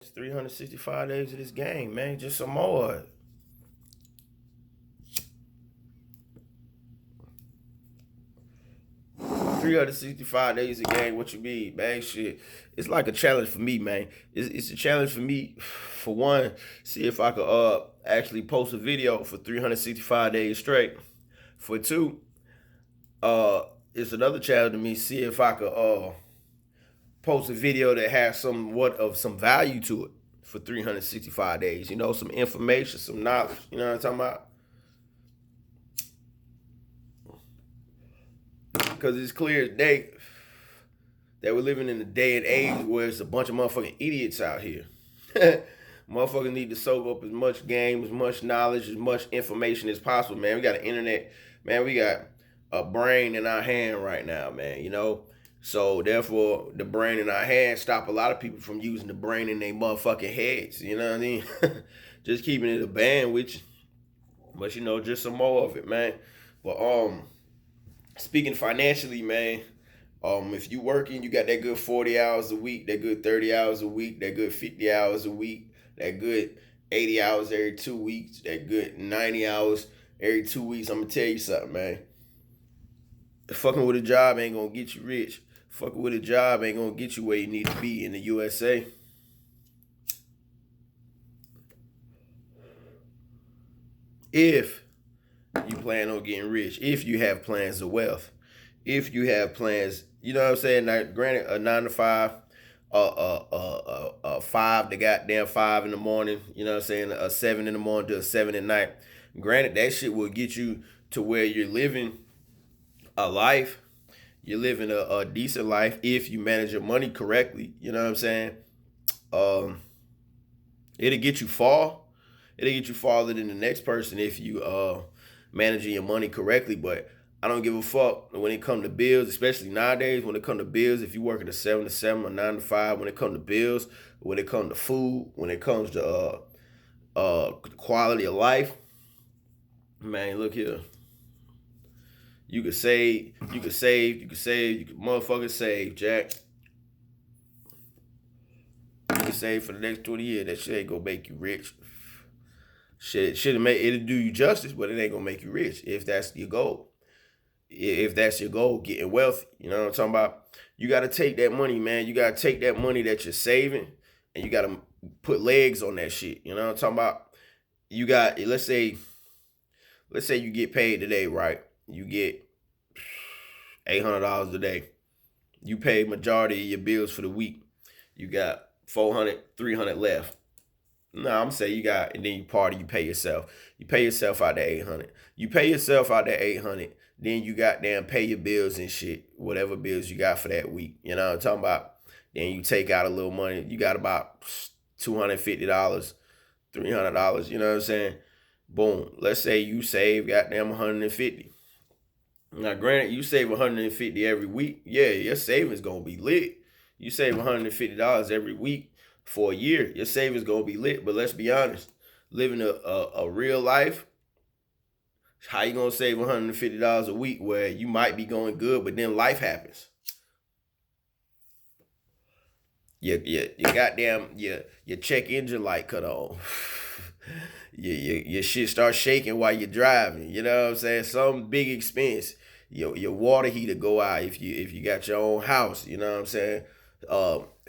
It's 365 days of this game, man. Just some more. 365 days a game. What you mean, man? Shit. It's like a challenge for me, man. It's a challenge for me, for one, see if I could actually post a video for 365 days straight. For two, uh it's another challenge to me, see if I could post a video that has somewhat of some value to it for 365 days. You know, some information, some knowledge. You know what I'm talking about? Because it's clear as day that we're living in a day and age where it's a bunch of motherfucking idiots out here. Motherfuckers need to soak up as much game, as much knowledge, as much information as possible, man. We got an internet, man. We got a brain in our hand right now, man. You know, so therefore, the brain in our hand stop a lot of people from using the brain in their motherfucking heads. You know what I mean? Just keeping it a band with you, but you know, just some more of it, man. But speaking financially, man, if you working, you got that good 40 hours a week, that good 30 hours a week, that good 50 hours a week, that good 80 hours every 2 weeks, that good 90 hours every 2 weeks. I'm gonna tell you something, man. Fucking with a job ain't gonna get you rich. Fucking with a job ain't gonna get you where you need to be in the USA. If you plan on getting rich, if you have plans of wealth, if you have plans, you know what I'm saying? Now, granted, a 9 to 5, five, the goddamn 5 in the morning, you know what I'm saying? A 7 in the morning to a 7 at night. Granted, that shit will get you to where you're living a life. You're living a decent life if you manage your money correctly. You know what I'm saying? Um, it'll get you far. It'll get you farther than the next person if you managing your money correctly. But I don't give a fuck when it comes to bills, especially nowadays. When it comes to bills, if you working a 7 to 7 or 9 to 5, when it comes to bills, when it comes to food, when it comes to quality of life, man, look here. You could save, you could save, you could save, you could motherfucking save, Jack. You could save for the next 20 years. That shit ain't gonna make you rich. Shit, it'll do you justice, but it ain't gonna make you rich if that's your goal. If that's your goal, getting wealthy. You know what I'm talking about? You gotta take that money, man. You gotta take that money that you're saving and you gotta put legs on that shit. You know what I'm talking about? You got, let's say you get paid today, right? You get $800 a day. You pay majority of your bills for the week. You got 400, 300 left. No, I'm saying you got, and then you party, you pay yourself. You pay yourself out that 800. You pay yourself out that 800. Then you goddamn pay your bills and shit, whatever bills you got for that week. You know what I'm talking about? Then you take out a little money. You got about $250, $300. You know what I'm saying? Boom. Let's say you save goddamn 150. Now, granted, you save 150 every week. Yeah, your savings gonna be lit. You save $150 every week for a year, your savings gonna be lit. But let's be honest, living a real life, how you gonna save $150 a week where you might be going good, but then life happens? Your goddamn your check engine light cut on. Your shit starts shaking while you're driving. You know what I'm saying? Some big expense. Your water heater go out if you got your own house. You know what I'm saying?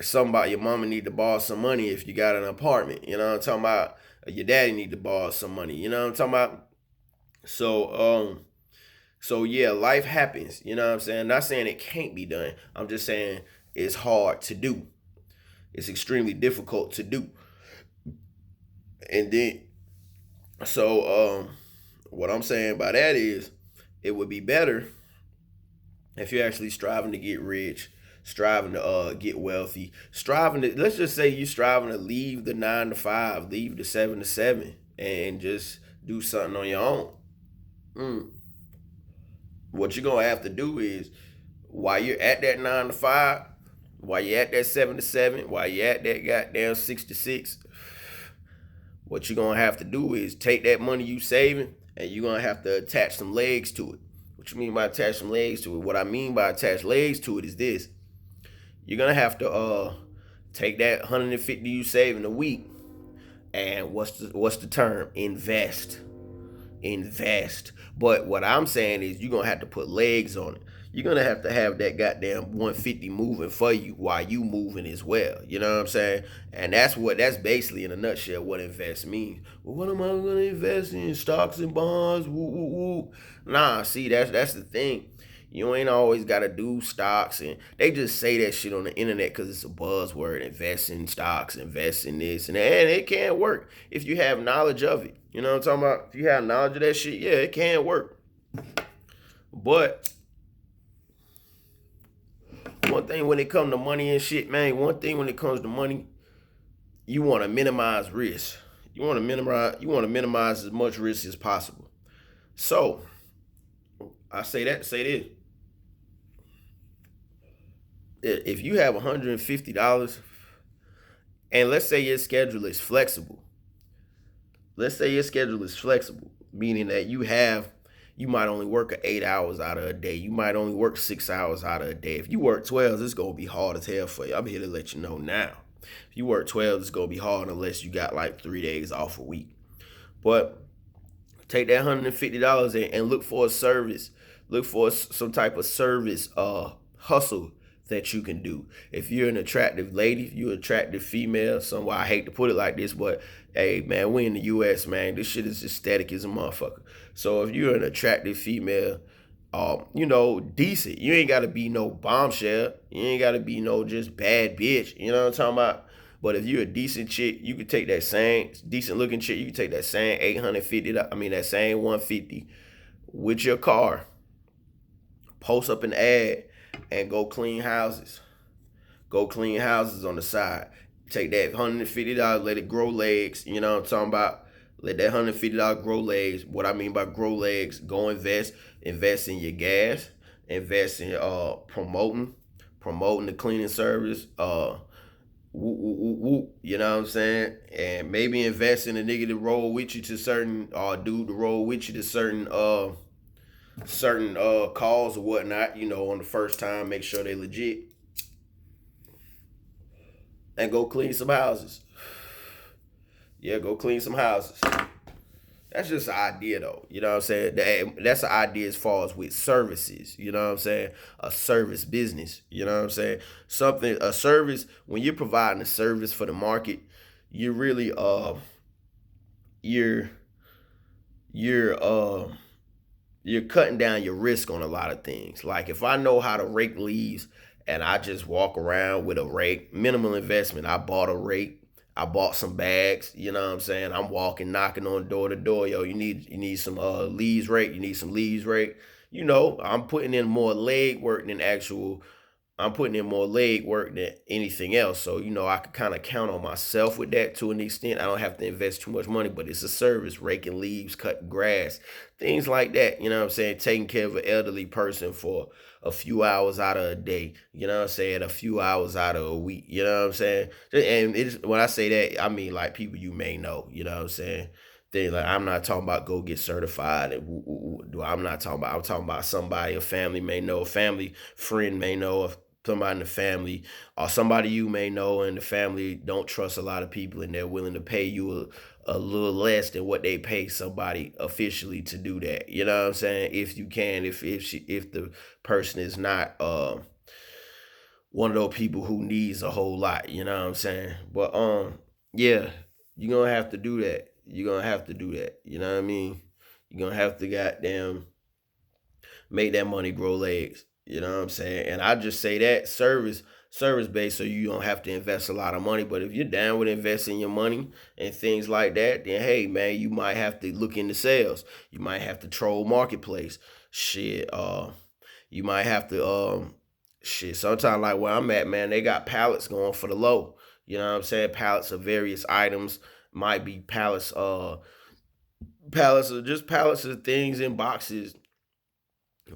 Somebody, your mama need to borrow some money if you got an apartment. You know what I'm talking about? Your daddy need to borrow some money. You know what I'm talking about? So yeah, life happens. You know what I'm saying? Not saying it can't be done. I'm just saying it's hard to do. It's extremely difficult to do. And then, what I'm saying by that is, it would be better if you're actually striving to get rich, striving to get wealthy, striving to, let's just say you striving to leave the 9 to 5, leave the 7 to 7, and just do something on your own. Mm. What you're gonna have to do is, while you're at that 9 to 5, while you're at that 7 to 7, while you're at that goddamn 6 to 6, what you're gonna have to do is take that money you saving and you're gonna have to attach some legs to it. What you mean by attach some legs to it? What I mean by attach legs to it is this: you're gonna have to Take that 150 you save in a week, and what's the term? Invest. But what I'm saying is you're gonna have to put legs on it. You're gonna have to have that goddamn 150 moving for you while you moving as well. You know what I'm saying? And that's basically in a nutshell what invest means. Well, what am I gonna invest in? Stocks and bonds? Woo woo woo. Nah, see that's the thing. You ain't always gotta do stocks, and they just say that shit on the internet because it's a buzzword. Invest in stocks, invest in this, and it can't work if you have knowledge of it. You know what I'm talking about? If you have knowledge of that shit, yeah, it can work. But one thing when it comes to money and shit, man, one thing when it comes to money, you want to minimize risk. You want to minimize as much risk as possible. So I say this. If you have $150 and let's say your schedule is flexible, meaning that you might only work 8 hours out of a day. You might only work 6 hours out of a day. If you work 12, it's gonna be hard as hell for you. I'm here to let you know now. If you work 12, it's gonna be hard unless you got like 3 days off a week. But take that $150 and look for a service. Look for some type of service hustle that you can do. If you're an attractive lady, if you're an attractive female, somewhere I hate to put it like this, but hey man, we in the US, man. This shit is aesthetic as a motherfucker. So if you're an attractive female, decent. You ain't gotta be no bombshell. You ain't gotta be no just bad bitch. You know what I'm talking about? But if you're a decent chick, you could take that same decent looking chick, you can take that same that same 150 with your car, post up an ad, and go clean houses. Go clean houses on the side. Take that $150, let it grow legs. You know what I'm talking about? Let that $150 grow legs. What I mean by grow legs, go invest in your gas, invest in promoting the cleaning service. You know what I'm saying? And maybe invest in a nigga to roll with you to certain dude to roll with you to certain calls or whatnot, on the first time, make sure they legit. And go clean some houses. Yeah, go clean some houses. That's just an idea though. You know what I'm saying? That's an idea as far as with services. You know what I'm saying? A service business. You know what I'm saying? A service, when you're providing a service for the market, you're really you're cutting down your risk on a lot of things. Like if I know how to rake leaves and I just walk around with a rake, minimal investment. I bought a rake. I bought some bags, you know what I'm saying? I'm walking, knocking on door to door. Yo, you need some leaves rake, you need some leaves rake. I'm putting in more leg work than anything else. So, I could kind of count on myself with that to an extent. I don't have to invest too much money, but it's a service, raking leaves, cutting grass, things like that. You know what I'm saying? Taking care of an elderly person for a few hours out of a day, you know what I'm saying? A few hours out of a week, you know what I'm saying? And when I say that, I mean like people you may know, you know what I'm saying? Things like I'm not talking about go get certified I'm talking about somebody a family may know, a family friend may know, somebody in the family or somebody you may know in the family don't trust a lot of people and they're willing to pay you a little less than what they pay somebody officially to do that. You know what I'm saying? If you can, if the person is not one of those people who needs a whole lot, you know what I'm saying? But yeah, you're gonna have to do that. You're gonna have to do that. You know what I mean? You're gonna have to goddamn make that money grow legs. You know what I'm saying? And I just say that service based so you don't have to invest a lot of money. But if you're down with investing your money and things like that, then hey man, you might have to look into sales. You might have to troll marketplace. Shit, you might have to sometimes like where I'm at, man, they got pallets going for the low. You know what I'm saying? Pallets of various items. Might be pallets of things in boxes.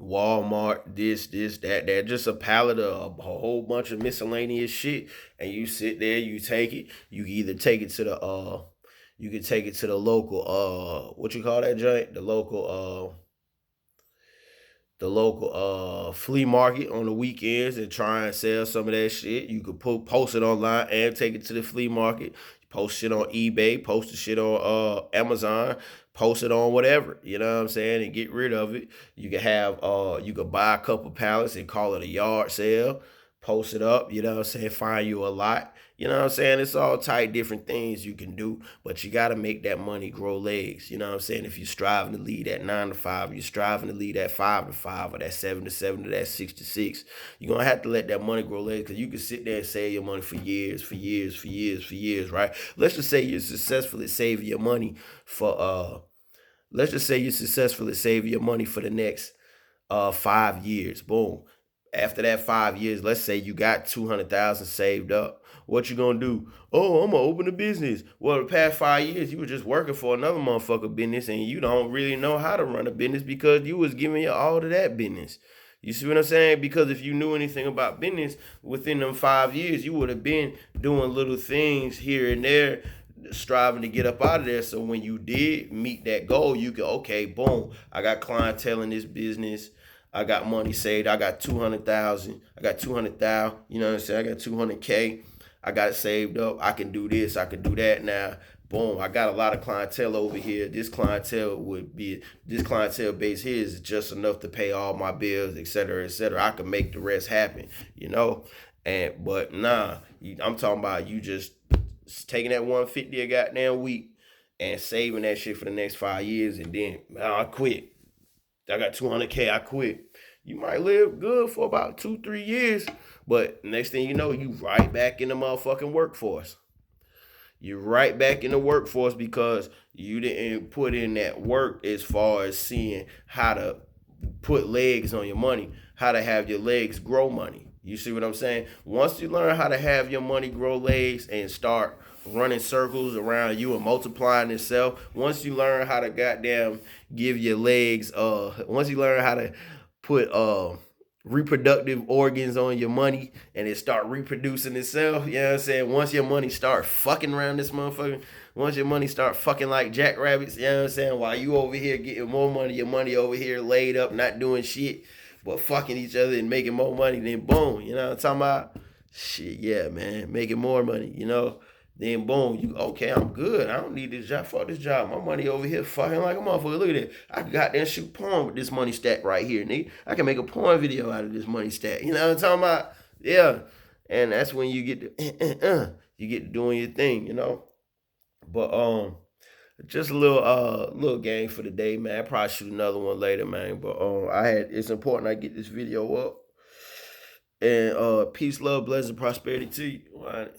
Walmart, this, that. Just a pallet of a whole bunch of miscellaneous shit. And you sit there, you take it. You can either take it to the you can take it to the local what you call that joint? the local flea market on the weekends and try and sell some of that shit. You could post it online and take it to the flea market. Post shit on eBay, post the shit on Amazon, post it on whatever, you know what I'm saying, and get rid of it. You can have you could buy a couple pallets and call it a yard sale, post it up, you know what I'm saying, find you a lot. You know what I'm saying? It's all type different things you can do, but you got to make that money grow legs. You know what I'm saying? If you're striving to lead that 9 to 5, you're striving to lead that 5 to 5 or that 7 to 7 or that 6 to 6, you're going to have to let that money grow legs because you can sit there and save your money for years, right? Let's just say you're successfully saving your money for, let's just say you're successfully saving your money for the next 5 years. Boom. After that 5 years, let's say you got 200,000 saved up. What you gonna do? Oh, I'm gonna open a business. Well, the past 5 years, you were just working for another motherfucker business, and you don't really know how to run a business because you was giving your all to that business. You see what I'm saying? Because if you knew anything about business within them 5 years, you would have been doing little things here and there, striving to get up out of there. So when you did meet that goal, you could, okay, boom, I got clientele in this business. I got money saved. I got 200,000. I got 200,000. You know what I'm saying? I got 200K. I got it saved up. I can do this. I can do that now. Boom. I got a lot of clientele over here. This clientele base here is just enough to pay all my bills, et cetera, et cetera. I can make the rest happen, you know? But nah, I'm talking about you just taking that 150 a goddamn week and saving that shit for the next 5 years, and then I quit. I got 200K, I quit. You might live good for about 2-3 years, but next thing you know, you right back in the motherfucking workforce. You're right back in the workforce because you didn't put in that work as far as seeing how to put legs on your money, how to have your legs grow money. You see what I'm saying? Once you learn how to have your money grow legs and start running circles around you and multiplying itself, once you learn how to goddamn give your legs, once you learn how to put reproductive organs on your money and it start reproducing itself, you know what I'm saying? Once your money start fucking around this motherfucker, once your money start fucking like jackrabbits, you know what I'm saying? While you over here getting more money, your money over here laid up, not doing shit, but fucking each other and making more money, then boom, you know what I'm talking about? Shit, yeah, man, making more money, you know? Then boom, you okay, I'm good. I don't need this job. Fuck this job. My money over here fucking like a motherfucker. Look at that. I can goddamn shoot porn with this money stack right here, nigga. I can make a porn video out of this money stack. You know what I'm talking about? Yeah. And that's when you get to you get to doing your thing, you know. But just a little game for the day, man. I probably shoot another one later, man. But it's important I get this video up. And peace, love, blessing, prosperity to you. All right.